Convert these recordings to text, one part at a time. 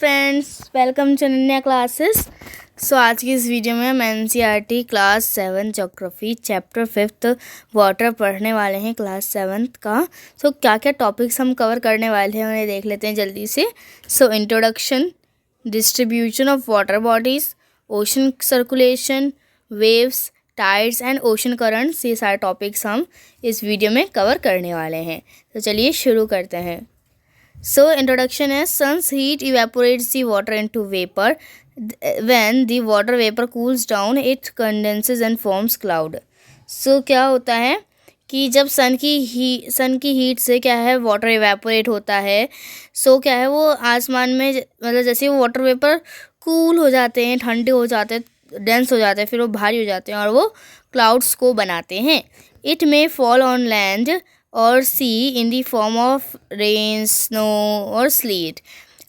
Friends, welcome to Ananya classes. So आज की इस वीडियो में हम NCERT class 7 geography chapter 5 water पढ़ने वाले हैं क्लास 7 का। सो क्या क्या टॉपिक्स हम कवर करने वाले हैं उन्हें देख लेते हैं जल्दी से। So introduction, distribution of water bodies, ocean circulation, waves, tides and ocean currents, ये सारे टॉपिक्स हम इस वीडियो में कवर करने वाले हैं। तो चलिए शुरू करते हैं। So introduction is sun's heat evaporates the water into vapor. When the water vapor cools down, it condenses and forms cloud. So क्या होता है कि जब सन की हीट से क्या है वाटर इवेपोरेट होता है। सो क्या है वो आसमान में मतलब जैसे वो वाटर वेपर कूल हो जाते हैं, ठंडे हो जाते हैं, डेंस हो जाते हैं, फिर वो भारी हो जाते हैं और वो क्लाउड्स को बनाते हैं। It may fall on land और sea in the form of rain, snow और स्लीट।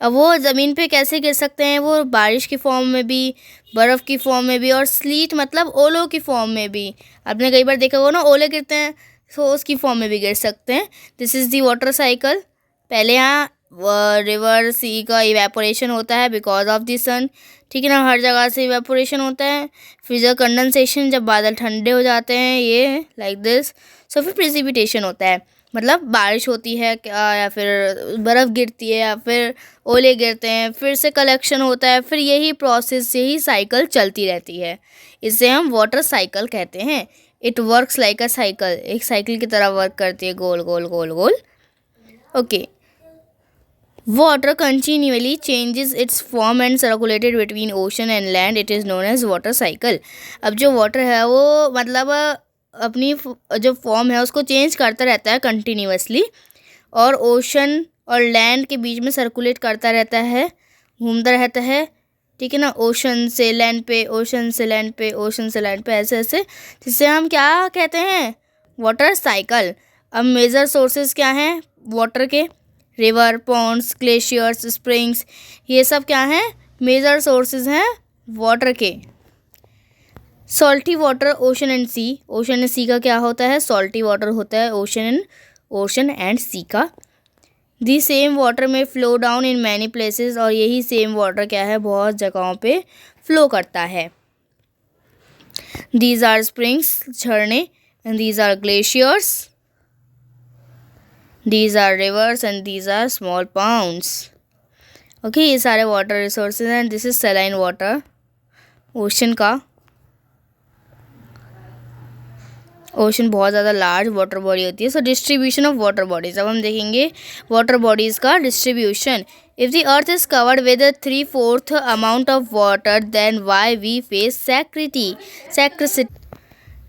अब वो ज़मीन पे कैसे गिर सकते हैं? वो बारिश की फॉर्म में भी, बर्फ़ की फॉर्म में भी, और स्लीट मतलब ओलों की फॉर्म में भी। आपने कई बार देखा होगा ना, ओले गिरते हैं तो उसकी फॉर्म में भी गिर सकते हैं। This is the water cycle. पहले यहाँ रिवर सी का इवेपोरेशन होता है बिकॉज ऑफ द सन, ठीक है ना, हर जगह से इवेपोरेशन होता है। फिर जो कंडेंसेशन, जब बादल ठंडे हो जाते हैं, ये लाइक दिस। सो फिर प्रेसिपिटेशन होता है, मतलब बारिश होती है क्या, या फिर बर्फ़ गिरती है, या फिर ओले गिरते हैं, फिर से कलेक्शन होता है, फिर यही प्रोसेस, यही साइकिल चलती रहती है। इसे हम वाटर साइकिल कहते हैं। It works like a cycle, एक साइकिल की तरह वर्क करती है, गोल गोल गोल गोल। Okay. Water continually changes its form and circulated between ocean and land. It is known as water cycle. अब जो वाटर है वो मतलब अपनी जो फॉर्म है उसको चेंज करता रहता है कंटिन्यूसली, और ओशन और लैंड के बीच में सर्कुलेट करता रहता है, घूमता रहता है, ठीक है ना। ओशन से लैंड पे, ओशन से लैंड पे, ओशन से लैंड पे, ऐसे ऐसे, जिससे हम क्या कहते हैं? Water cycle. अब मेजर सोर्सेज क्या हैं वाटर के? रिवर, पॉन्ड्स, ग्लेशियर्स, स्प्रिंग्स, ये सब क्या हैं? मेजर सोर्सेज हैं वाटर के। Salty water, ocean and sea. Ocean and sea का क्या होता है? सॉल्टी वाटर होता है ओशन एंड सी का। दी सेम वाटर में flow down in many places, और यही सेम वाटर क्या है बहुत जगहों पे फ्लो करता है। दीज आर स्प्रिंग्स, झरने, and these are glaciers, these are rivers, and these are small ponds. Okay, ये सारे वाटर रिसोर्सेज हैं। This is saline water, ocean का। ओशन बहुत ज़्यादा लार्ज वाटर बॉडी होती है। So distribution of water bodies, अब हम देखेंगे वाटर बॉडीज़ का distribution. If the earth is covered with 3/4 amount of water, then why we face scarcity,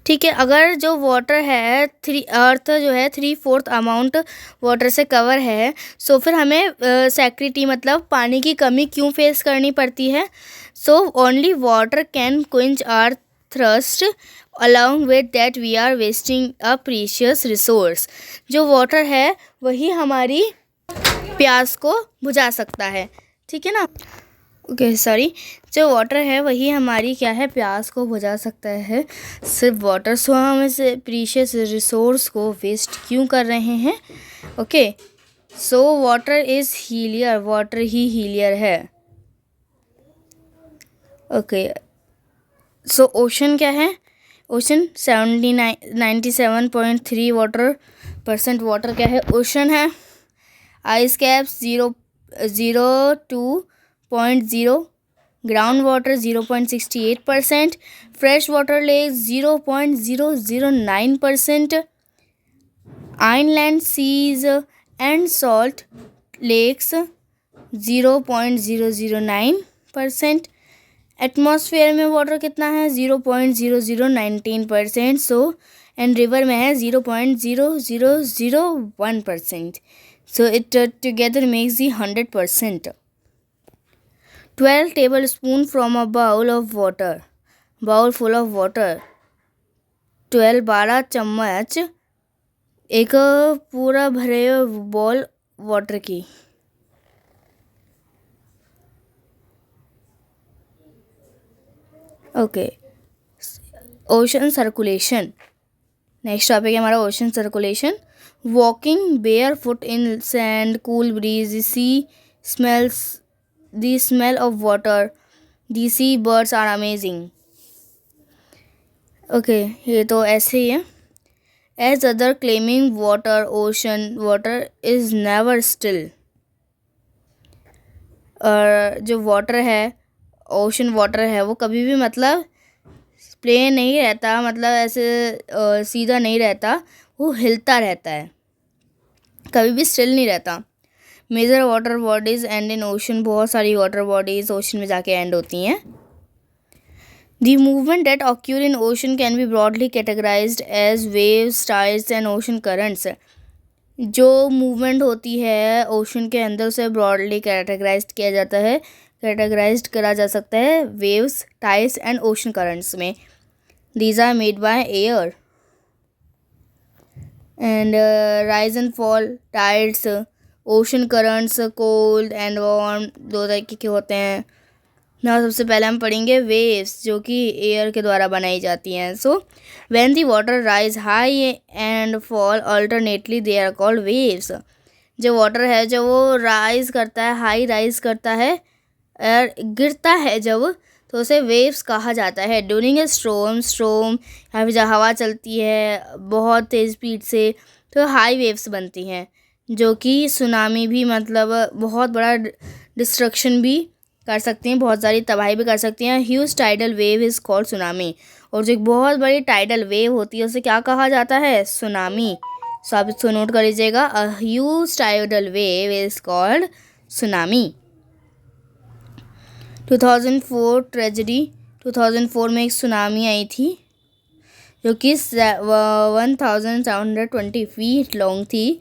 ठीक है। अगर जो वाटर है अर्थ जो है 3/4 अमाउंट वाटर से कवर है, सो फिर हमें सैक्रिटी मतलब पानी की कमी क्यों फेस करनी पड़ती है? So only water can quench our thirst, along with that we are wasting a precious resource. जो वाटर है वही हमारी प्यास को बुझा सकता है, ठीक है ना। ओके सॉरी, जो वाटर है वही हमारी क्या है, प्यास को बुझा सकता है, सिर्फ वाटर। सो हम इस प्रीशियस रिसोर्स को वेस्ट क्यों कर रहे हैं? ओके, सो वाटर इज़ हीलियर, वाटर ही हीलियर है। ओके, सो ओशन क्या है? ओशन 97.3 वाटर% वाटर क्या है? ओशन है। Ice caps 0.0, ground water 0.68%, fresh water lake 0.009%, inland seas and salt lakes 0.009%, atmosphere में वाटर कितना है? 0.0019%। सो एंड रिवर में है 0.0001%। So it together makes the 100%। 12 tablespoon from a bowl of water, bowl full of water. 12 चम्मच एक पूरा भरे bowl water की। Okay, ocean circulation, next topic है हमारा ocean circulation. Walking bare foot in sand, cool breeze, sea smells the smell of water. The sea birds are amazing. Okay ये तो ऐसे ही है. As other claiming water, ocean water is never still. और जो water है, ocean water है, वो कभी भी मतलब प्लेन नहीं रहता, मतलब ऐसे सीधा नहीं रहता, वो हिलता रहता है, कभी भी स्टिल नहीं रहता. Major water bodies and in ocean, बहुत सारी वाटर बॉडीज ओशन में जाके एंड होती हैं. The movement that occur in ocean can be broadly categorized as waves, tides and ocean currents. जो मूवमेंट होती है ओशन के अंदर से ब्रॉडली कैटेगराइज किया जाता है, कैटेगराइज करा जा सकता है waves, tides and ocean currents में. These are made by air and rise and fall tides, ocean currents cold and warm, दो तरीके के होते हैं ना. सबसे पहले हम पढ़ेंगे वेव्स, जो कि एयर के द्वारा बनाई जाती हैं. So when the water rise high and fall alternately they are called waves. जो वाटर है, जो वो राइज करता है, हाई राइज करता है और गिरता है जब, तो उसे वेव्स कहा जाता है. ड्यूरिंग ए स्टॉर्म, यहाँ पे जब हवा चलती है बहुत तेज़ स्पीड से, तो हाई वेव्स बनती हैं, जो कि सुनामी भी, मतलब बहुत बड़ा डिस्ट्रक्शन भी कर सकती हैं, बहुत सारी तबाही भी कर सकती हैं. Huge tidal wave is called tsunami. और जो एक बहुत बड़ी टाइडल वेव होती है उसे क्या कहा जाता है? सुनामी. सो आप इसको नोट कर लीजिएगा, a huge tidal wave is called tsunami. 2004 tragedy, 2004 में एक सुनामी आई थी जो कि 1720 फीट लॉन्ग थी.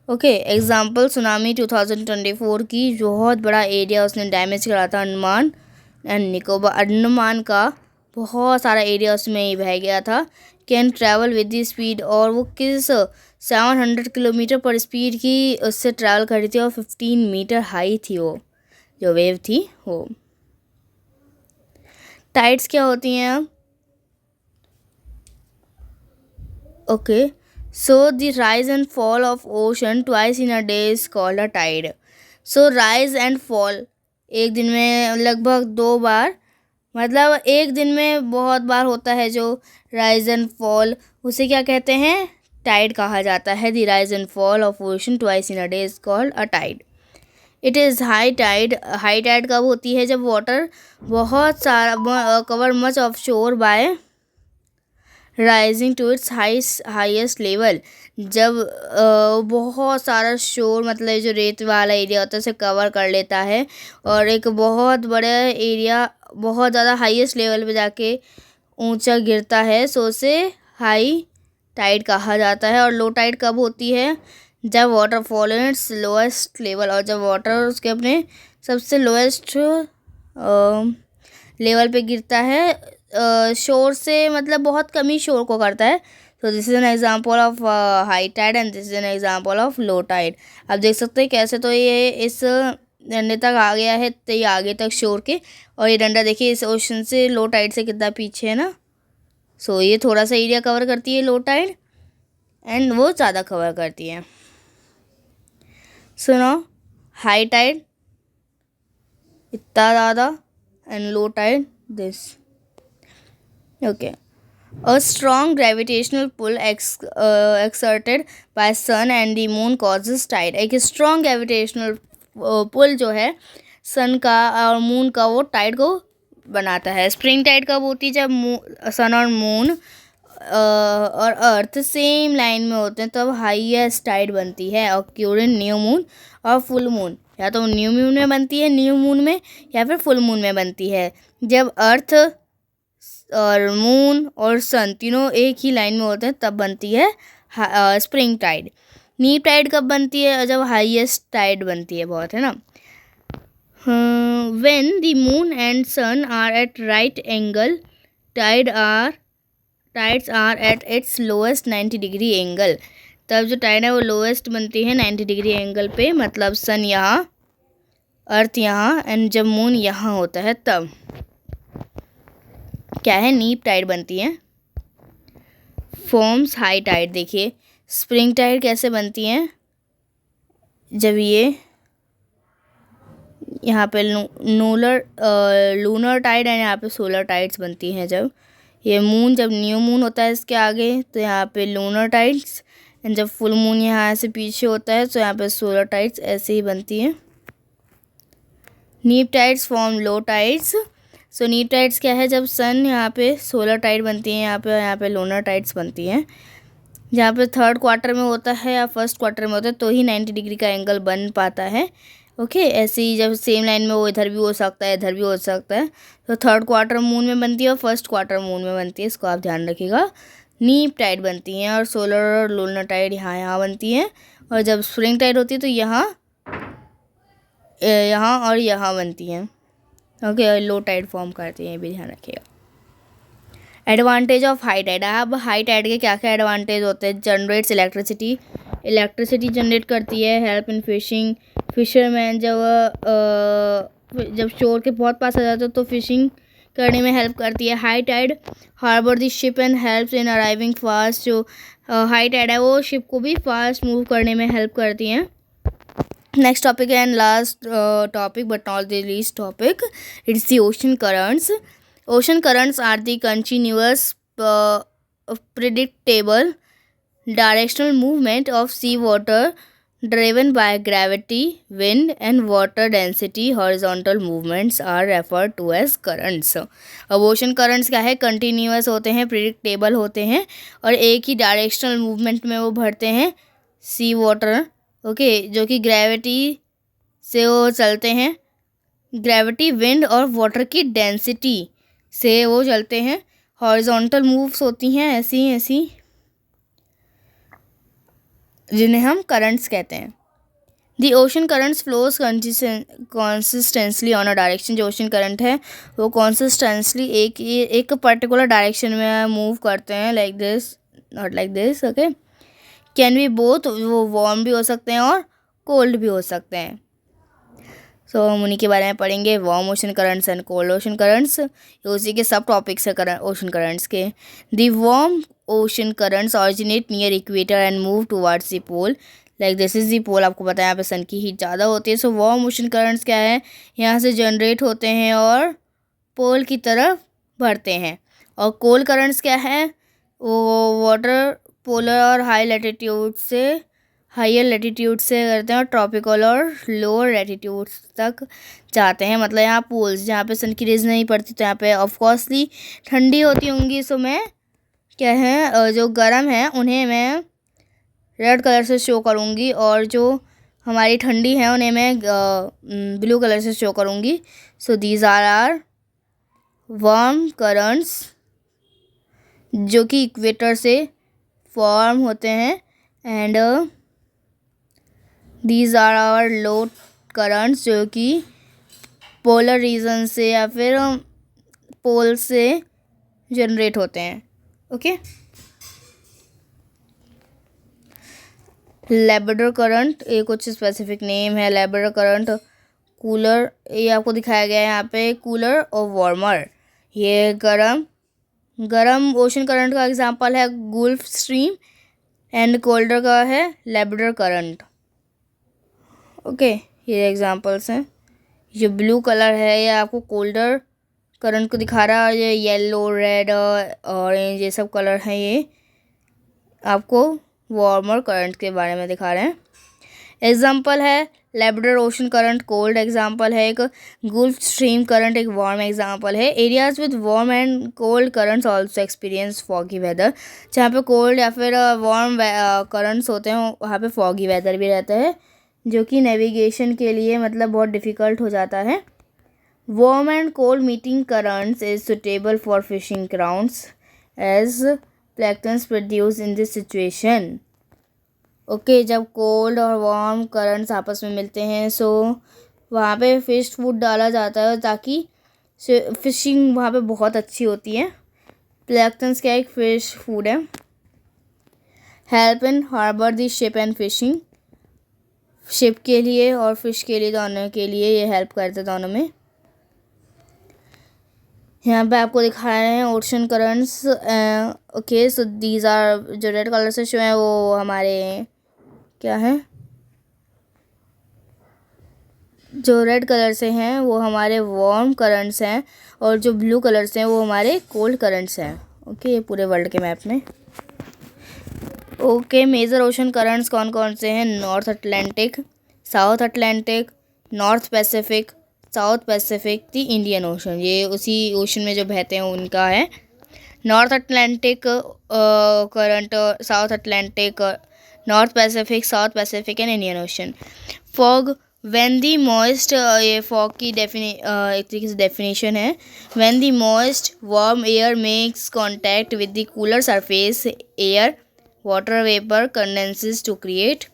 ओके, एग्जाम्पल सुनामी 2024 की, बहुत बड़ा एरिया उसने डैमेज करा था. अंडमान एंड निकोबार, अंडमान का बहुत सारा एरिया उसमें ही बह गया था. Can travel with the speed, और वो किस 700 किलोमीटर पर स्पीड की उससे ट्रैवल कर रही थी, और 15 मीटर हाई थी वो जो वेव थी वो. टाइड्स क्या होती हैं? Okay, so the rise and fall of ocean twice in a day is called a tide. So rise and fall एक दिन में लगभग 2 बार, मतलब एक दिन में बहुत बार होता है जो rise and fall, उसे क्या कहते हैं? टाइड कहा जाता है. The rise and fall of ocean twice in a day is called a tide. It is high tide. High tide कब होती है? जब वाटर बहुत सारा cover much of shore by rising to its highest level. जब बहुत सारा शोर, मतलब जो रेत वाला एरिया होता है उसे कवर कर लेता है, और एक बहुत बड़ा एरिया बहुत ज़्यादा हाईएस्ट लेवल पे जाके ऊंचा गिरता है, सो उसे हाई टाइड कहा जाता है. और लो टाइड कब होती है? जब water fall in its lowest level, और जब वाटर उसके अपने सबसे लोएस्ट लेवल पे गिरता है, शोर से, मतलब बहुत कम ही शोर को करता है. तो this is an example of high tide and this is an example of low tide. आप देख सकते हैं कैसे तो ये इस डंडे तक आ गया है, तो ये आगे तक शोर के, और ये डंडा देखिए इस ओशन से, लो टाइड से कितना पीछे है ना. सो ये थोड़ा सा एरिया कवर करती है लो टाइड, एंड वो ज़्यादा कवर करती है. सुनो, हाई टाइड इतना ज़्यादा and low tide this. Okay. A strong gravitational pull exerted by sun and the moon causes tide. एक strong gravitational pull जो है सन का और मून का, वो टाइड को बनाता है. स्प्रिंग टाइड कब होती है? जब सन और मून और अर्थ सेम लाइन में होते हैं, तब हाईएस्ट टाइड बनती है. ऑक्यूरिंग न्यू मून और फुल मून, या तो न्यू मून में बनती है, न्यू मून में, या फिर फुल मून में बनती है. जब अर्थ और मून और सन तीनों एक ही लाइन में होते हैं, तब बनती है स्प्रिंग टाइड. नीप टाइड कब बनती है? जब हाईएस्ट टाइड बनती है बहुत, है ना. When the moon and sun are at right angle, tides are at its lowest 90 degree angle. तब जो टाइड है वो लोएस्ट बनती है 90 डिग्री एंगल पे, मतलब सन यहाँ, अर्थ यहाँ, एंड जब मून यहाँ होता है तब क्या है? नीप टाइड बनती है. Forms high tide. देखिए स्प्रिंग टाइड कैसे बनती है? जब ये यहाँ पे लूनर टाइड एंड यहाँ पे सोलर टाइड्स बनती हैं। जब ये मून, जब न्यू मून होता है इसके आगे तो यहाँ पे लूनर टाइड्स, एंड जब फुल मून यहाँ से पीछे होता है तो यहाँ पे सोलर टाइड्स ऐसे ही बनती हैं। नीप टाइड्स फॉर्म लो टाइड्स। सो नीप टाइड्स क्या है, जब सन यहाँ पे सोलर टाइड बनती है यहाँ पे लूनर टाइड्स बनती हैं। जहाँ पे थर्ड क्वार्टर में होता है या फर्स्ट क्वार्टर में होता है तो ही 90 डिग्री का एंगल बन पाता है। ओके, ऐसे ही जब सेम लाइन में वो इधर भी हो सकता है इधर भी हो सकता है, तो थर्ड क्वार्टर मून में बनती है और फर्स्ट क्वार्टर मून में बनती है, इसको आप ध्यान रखिएगा। नीप टाइड बनती हैं और सोलर और लूनर टाइड यहाँ बनती हैं। और जब स्प्रिंग टाइड होती है तो यहाँ और यहाँ बनती हैं। ओके, लो टाइड फॉर्म करती हैं, ये भी ध्यान रखिएगा। Advantage of high tide. अब हाई टाइड के क्या क्या एडवांटेज होते हैं? जनरेट्स इलेक्ट्रिसिटी जनरेट करती है। हेल्प इन फिशिंग, फिशरमैन जब शोर के बहुत पास आ जाते हो तो फिशिंग करने में हेल्प करती है। High tide harbour the ship and helps in arriving fast. जो हाई टाइड है वो शिप को भी फास्ट मूव करने में हेल्प करती हैं। Next topic and last topic but not the least topic, it's the ocean currents. Ocean currents are the continuous, predictable, directional movement of seawater driven by gravity, wind, and water density. Horizontal movements are referred to as currents. अब ocean currents क्या है? Continuous होते हैं, predictable होते हैं और एक ही directional movement में वो बढ़ते हैं। सी वाटर, ओके, जो कि ग्रेविटी से वो चलते हैं, ग्रेविटी, विंड और वाटर की डेंसिटी से वो चलते हैं। हॉरिजॉन्टल मूव्स होती हैं ऐसी जिन्हें हम करंट्स कहते हैं। The ocean currents flows consistently on a direction. जो ओशन करंट है वो कंसिस्टेंटली एक पर्टिकुलर डायरेक्शन में मूव करते हैं, like this, not like this. Okay, can be both, वो वार्म भी हो सकते हैं और कोल्ड भी हो सकते हैं. सो हम उन्हीं के बारे में पढ़ेंगे, warm ocean currents and cold ocean currents. उसी के सब टॉपिक्स है ओशन करंट्स के. The warm ocean currents originate near equator and move towards the pole. Like this is the pole. आपको पता है यहाँ पे सन की हीट ज़्यादा होती है. सो वार्म ओशन करंट्स क्या है, यहाँ से जनरेट होते हैं और पोल की तरफ बढ़ते हैं. और कोल्ड करंट्स क्या है, वो वाटर पोलर और हायर लैटिट्यूड से करते हैं और ट्रॉपिकल और लोअर लैटिट्यूड्स तक जाते हैं. मतलब यहाँ पोल्स जहाँ पे सन की रेज नहीं पड़ती तो यहाँ पे ऑफकोर्सली ठंडी होती होंगी. सो मैं क्या है, जो गर्म है उन्हें मैं रेड कलर से शो करूँगी और जो हमारी ठंडी है उन्हें मैं ब्लू कलर से शो करूँगी. So these are warm currents जो कि इक्वेटर से फॉर्म होते हैं, and these are our low currents जो कि पोलर रीजन से या फिर पोल से जनरेट होते हैं. ओके, लैब्राडोर करंट, ये कुछ स्पेसिफिक नेम है. लैब्राडोर करंट, कूलर, ये आपको दिखाया गया है यहाँ पे, कूलर और वार्मर. ये गरम ओशन करंट का एग्जांपल है गल्फ स्ट्रीम, एंड कोल्डर का है लैब्राडोर करंट. ओके, ये एग्जांपल्स हैं. जो ब्लू कलर है ये आपको कोल्डर करंट को दिखा रहा है. ये येलो, रेड, ऑरेंज, ये सब कलर हैं, ये आपको वार्मर करंट के बारे में दिखा रहे हैं. एग्जांपल है Labrador ocean current, cold example है. एक गल्फ स्ट्रीम करंट एक वार्म एग्जांपल है. Areas with warm and cold currents also experience foggy weather. जहाँ पे कोल्ड या फिर वार्म करंट्स होते हैं वहाँ पे फॉगी वेदर भी रहता है, जो कि नेविगेशन के लिए मतलब बहुत डिफ़िकल्ट हो जाता है. Warm and cold meeting currents is suitable for fishing grounds as planktons produce in this situation. Okay, जब कोल्ड और वार्म करंट्स आपस में मिलते हैं सो वहाँ पे फिश फूड डाला जाता है ताकि फिशिंग वहाँ पे बहुत अच्छी होती है. प्लैंक्टन्स क्या एक फिश फूड है. Help in harbour the ship and fishing, ship के लिए और फिश के लिए, दोनों के लिए ये हेल्प करते हैं दोनों में. यहाँ पे आपको दिखा रहे हैं ocean currents. Okay, so these are, जो रेड कलर से शो है वो हमारे क्या है, जो रेड कलर से हैं वो हमारे वार्म करंट्स हैं और जो ब्लू कलर से हैं वो हमारे कोल्ड करंट्स हैं। ओके, ये पूरे वर्ल्ड के मैप में। ओके, मेजर ओशन करंट्स कौन कौन से हैं? North Atlantic, South Atlantic, North Pacific, South Pacific, the Indian Ocean. ये उसी ओशन में जो बहते हैं उनका है। North Atlantic current, South Atlantic, North Pacific, South Pacific and Indian Ocean. Fog, when the moist, ये फॉग की एक तरीके से डेफिनेशन है। When the moist warm air makes contact with the cooler surface air, water vapour condenses to create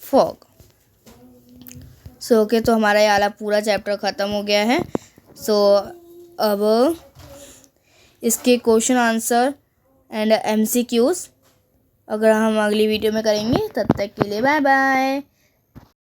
fog. So okay, तो हमारा ये वाला पूरा चैप्टर ख़त्म हो गया है। सो अब इसके क्वेश्चन आंसर एंड MCQs अगर हम अगली वीडियो में करेंगे। तब तक के लिए बाय बाय।